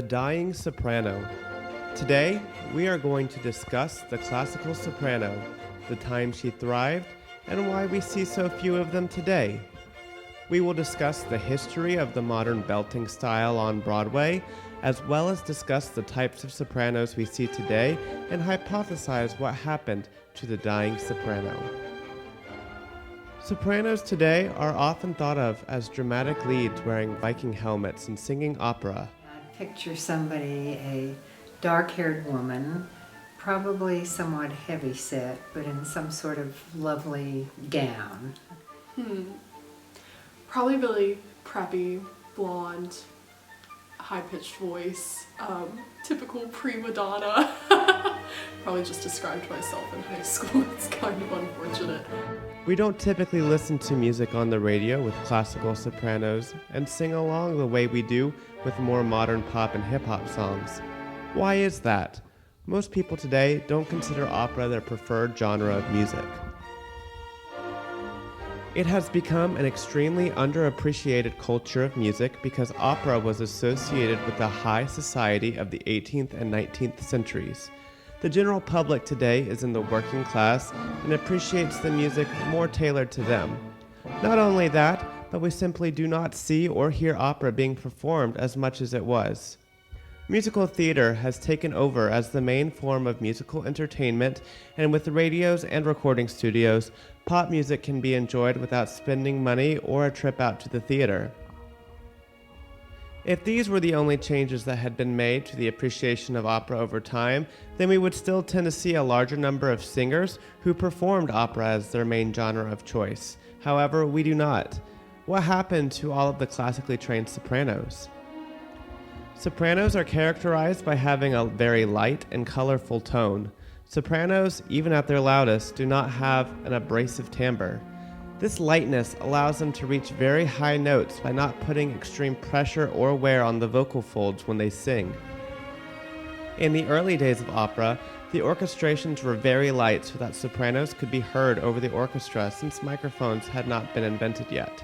Dying Soprano. Today, we are going to discuss the classical soprano, the time she thrived, and why we see so few of them today. We will discuss the history of the modern belting style on Broadway, as well as discuss the types of sopranos we see today and hypothesize what happened to the dying soprano. Sopranos today are often thought of as dramatic leads wearing Viking helmets and singing opera. Picture somebody, a dark-haired woman, probably somewhat heavy-set, but in some sort of lovely gown. Probably really preppy, blonde, high-pitched voice, typical prima donna. Probably just described myself in high school. It's kind of unfortunate. We don't typically listen to music on the radio with classical sopranos and sing along the way we do with more modern pop and hip-hop songs. Why is that? Most people today don't consider opera their preferred genre of music. It has become an extremely underappreciated culture of music because opera was associated with the high society of the 18th and 19th centuries. The general public today is in the working class and appreciates the music more tailored to them. Not only that, but we simply do not see or hear opera being performed as much as it was. Musical theater has taken over as the main form of musical entertainment, and with radios and recording studios, pop music can be enjoyed without spending money or a trip out to the theater. If these were the only changes that had been made to the appreciation of opera over time, then we would still tend to see a larger number of singers who performed opera as their main genre of choice. However, we do not. What happened to all of the classically trained sopranos? Sopranos are characterized by having a very light and colorful tone. Sopranos, even at their loudest, do not have an abrasive timbre. This lightness allows them to reach very high notes by not putting extreme pressure or wear on the vocal folds when they sing. In the early days of opera, the orchestrations were very light so that sopranos could be heard over the orchestra since microphones had not been invented yet.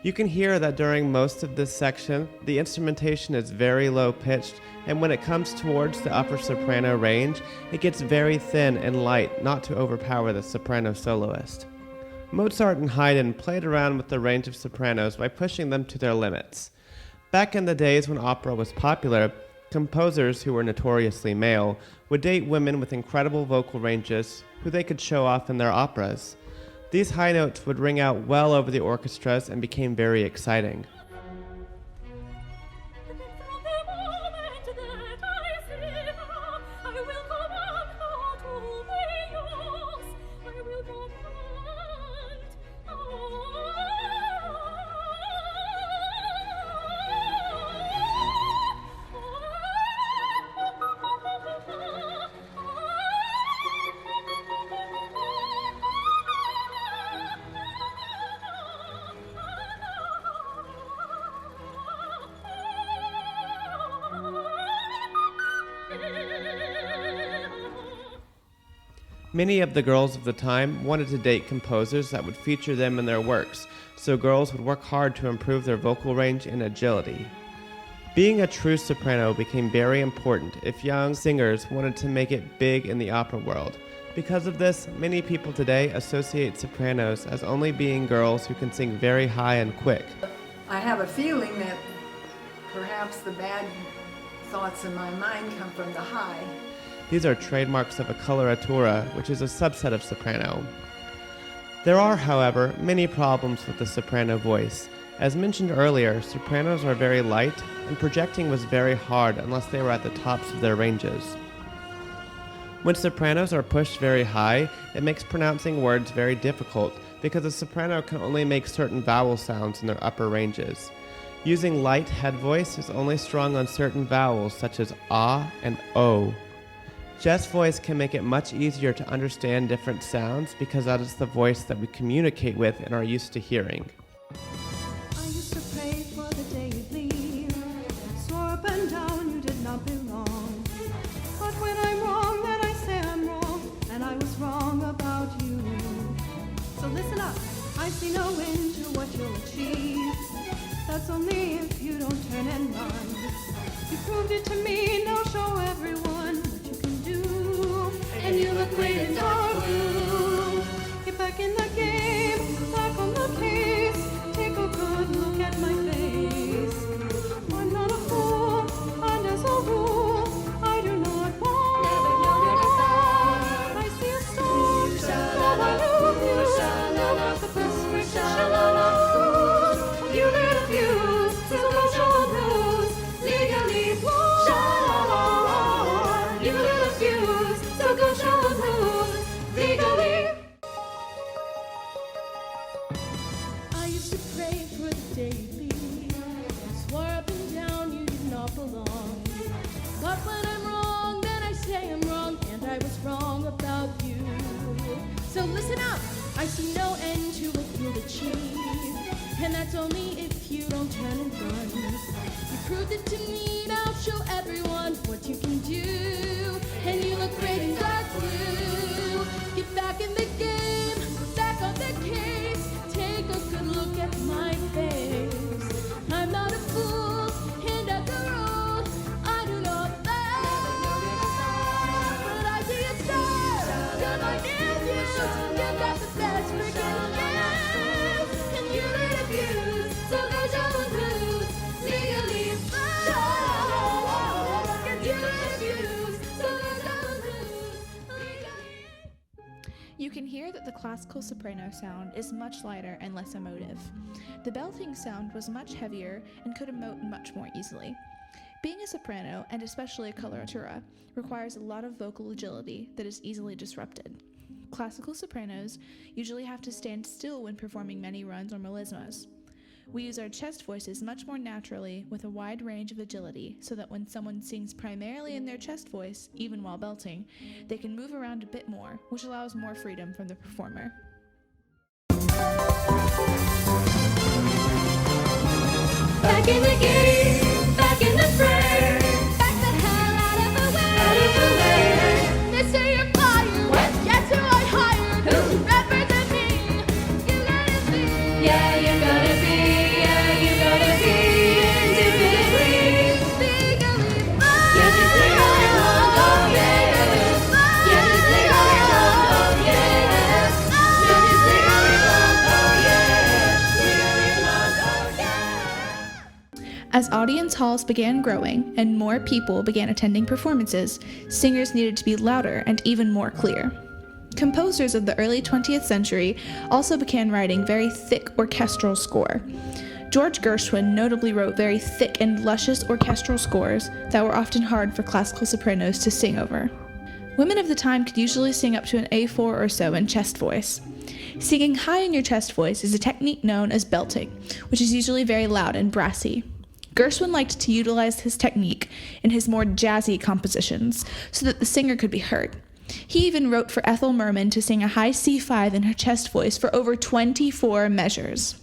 You can hear that during most of this section, the instrumentation is very low-pitched, and when it comes towards the upper soprano range, it gets very thin and light, not to overpower the soprano soloist. Mozart and Haydn played around with the range of sopranos by pushing them to their limits. Back in the days when opera was popular, composers who were notoriously male would date women with incredible vocal ranges who they could show off in their operas. These high notes would ring out well over the orchestras and became very exciting. Many of the girls of the time wanted to date composers that would feature them in their works, so girls would work hard to improve their vocal range and agility. Being a true soprano became very important if young singers wanted to make it big in the opera world. Because of this, many people today associate sopranos as only being girls who can sing very high and quick. I have a feeling that perhaps the bad thoughts in my mind come from the high. These are trademarks of a coloratura, which is a subset of soprano. There are, however, many problems with the soprano voice, As mentioned earlier, sopranos are very light, and projecting was very hard unless they were at the tops of their ranges. When sopranos are pushed very high, it makes pronouncing words very difficult because a soprano can only make certain vowel sounds in their upper ranges. Using light head voice is only strong on certain vowels such as ah and o. Chest voice can make it much easier to understand different sounds because that is the voice that we communicate with and are used to hearing. I used to pray for the day you'd leave. Swore up and down you did not belong. But when I'm wrong, then I say I'm wrong, and I was wrong about you. So listen up, I see no end to what you'll achieve. That's only if you don't turn and run. You proved it to me, now show everyone what you can do. And you look great in dark blue. Get back in the game, back on the case. Take a good look at my face. I'm not a fool, and as a rule, I do not fall. I see a star, and I love you. You're not the best prescription. You refuse, so go show blues. Legally blind. You refuse, so go show blues. Legally. I used to pray for the day you'd leave. Swore up and down you did not belong. But when I'm wrong, then I say I'm wrong, and I was wrong about you. So listen up, I see no end to what you'll achieve, and that's only if you don't turn and run. You proved it to me, now show everyone what you can do, and you look great in dark blue. Get back in the game, back on the case. Take a good look at my face. I'm not a fool, and as a rule, I do not lie. But I see a star, you're my nephew. You've got the best freaking news, and you refuse, so there's your blues. Legally blind, and you refuse, so there's your blues. Legally. You can hear that the classical soprano sound is much lighter and less emotive. The belting sound was much heavier and could emote much more easily. Being a soprano, and especially a coloratura, requires a lot of vocal agility that is easily disrupted. Classical sopranos usually have to stand still when performing many runs or melismas. We use our chest voices much more naturally with a wide range of agility so that when someone sings primarily in their chest voice, even while belting, they can move around a bit more, which allows more freedom from the performer. Back in the game, back in the fray. Back the hell out of the way. Out of the way. They say you're fired. What? Guess who I hired? Who? Represent me. You gotta be. Yeah, you gotta be. Yeah, you gotta be. Individually. Legally blind. Yeah, just legally blind. Oh yeah. Yeah, just legally blind. Oh yeah. Yeah, just legally blind. Oh yeah. Legally blind. Oh yeah. As audience halls began growing and more people began attending performances, singers needed to be louder and even more clear. Composers of the early 20th century also began writing very thick orchestral score. George Gershwin notably wrote very thick and luscious orchestral scores that were often hard for classical sopranos to sing over. Women of the time could usually sing up to an A4 or so in chest voice. Singing high in your chest voice is a technique known as belting, which is usually very loud and brassy. Gershwin liked to utilize his technique in his more jazzy compositions so that the singer could be heard. He even wrote for Ethel Merman to sing a high C5 in her chest voice for over 24 measures.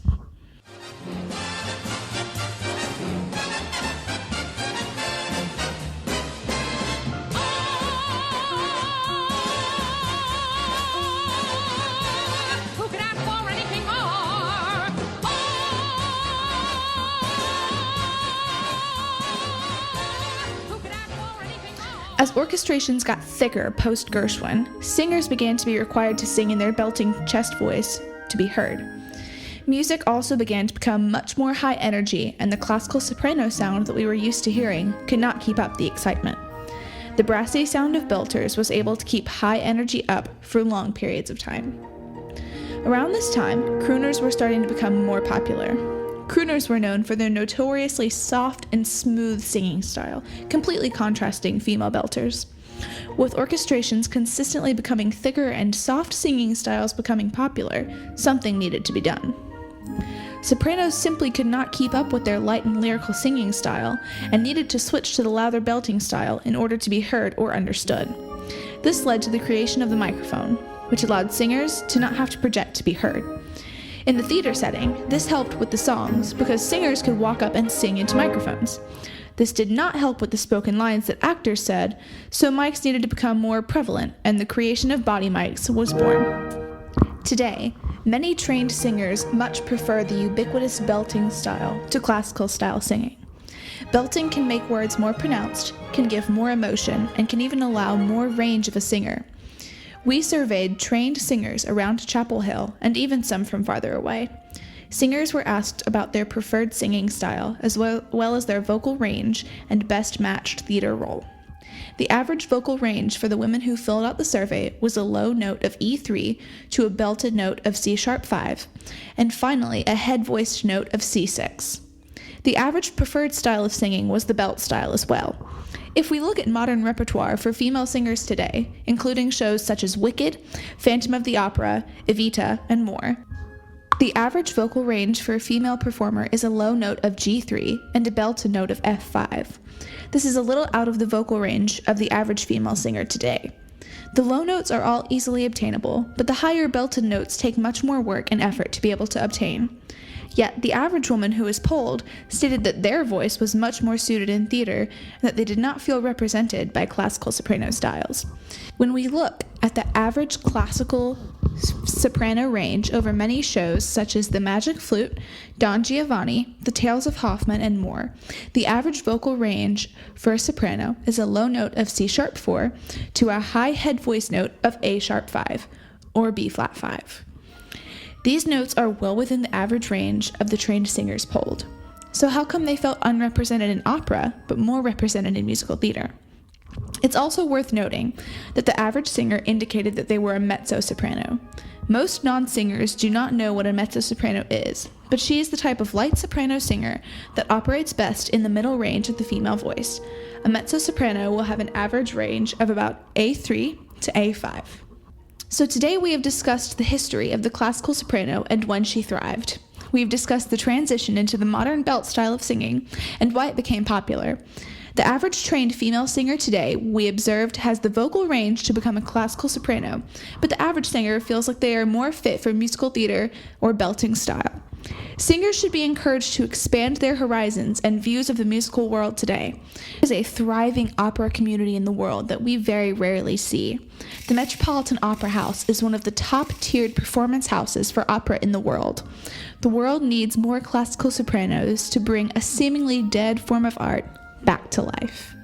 Who could ask for anything more? As orchestrations got thicker post-Gershwin, singers began to be required to sing in their belting chest voice to be heard. Music also began to become much more high energy, and the classical soprano sound that we were used to hearing could not keep up the excitement. The brassy sound of belters was able to keep high energy up for long periods of time. Around this time, crooners were starting to become more popular. Crooners were known for their notoriously soft and smooth singing style, completely contrasting female belters. With orchestrations consistently becoming thicker and soft singing styles becoming popular, something needed to be done. Sopranos simply could not keep up with their light and lyrical singing style and needed to switch to the louder belting style in order to be heard or understood. This led to the creation of the microphone, which allowed singers to not have to project to be heard. In the theater setting, this helped with the songs because singers could walk up and sing into microphones. This did not help with the spoken lines that actors said, so mics needed to become more prevalent, and the creation of body mics was born. Today, many trained singers much prefer the ubiquitous belting style to classical style singing. Belting can make words more pronounced, can give more emotion, and can even allow more range of a singer. We surveyed trained singers around Chapel Hill, and even some from farther away. Singers were asked about their preferred singing style, as well as their vocal range and best matched theater role. The average vocal range for the women who filled out the survey was a low note of E3 to a belted note of C#5, and finally a head-voiced note of C6. The average preferred style of singing was the belt style as well. If we look at modern repertoire for female singers today, including shows such as Wicked, Phantom of the Opera, Evita, and more, the average vocal range for a female performer is a low note of G3 and a belted note of F5. This is a little out of the vocal range of the average female singer today. The low notes are all easily obtainable, but the higher belted notes take much more work and effort to be able to obtain. Yet, the average woman who was polled stated that their voice was much more suited in theater and that they did not feel represented by classical soprano styles. When we look at the average classical soprano range over many shows such as The Magic Flute, Don Giovanni, The Tales of Hoffmann, and more, the average vocal range for a soprano is a low note of C#4 to a high head voice note of A#5 or B-flat-5. These notes are well within the average range of the trained singers polled. So how come they felt unrepresented in opera, but more represented in musical theater? It's also worth noting that the average singer indicated that they were a mezzo-soprano. Most non-singers do not know what a mezzo-soprano is, but she is the type of light soprano singer that operates best in the middle range of the female voice. A mezzo-soprano will have an average range of about A3 to A5. So today we have discussed the history of the classical soprano and when she thrived. We've discussed the transition into the modern belt style of singing and why it became popular. The average trained female singer today, we observed, has the vocal range to become a classical soprano, but the average singer feels like they are more fit for musical theater or belting style. Singers should be encouraged to expand their horizons and views of the musical world today. There is a thriving opera community in the world that we very rarely see. The Metropolitan Opera House is one of the top-tiered performance houses for opera in the world. The world needs more classical sopranos to bring a seemingly dead form of art back to life.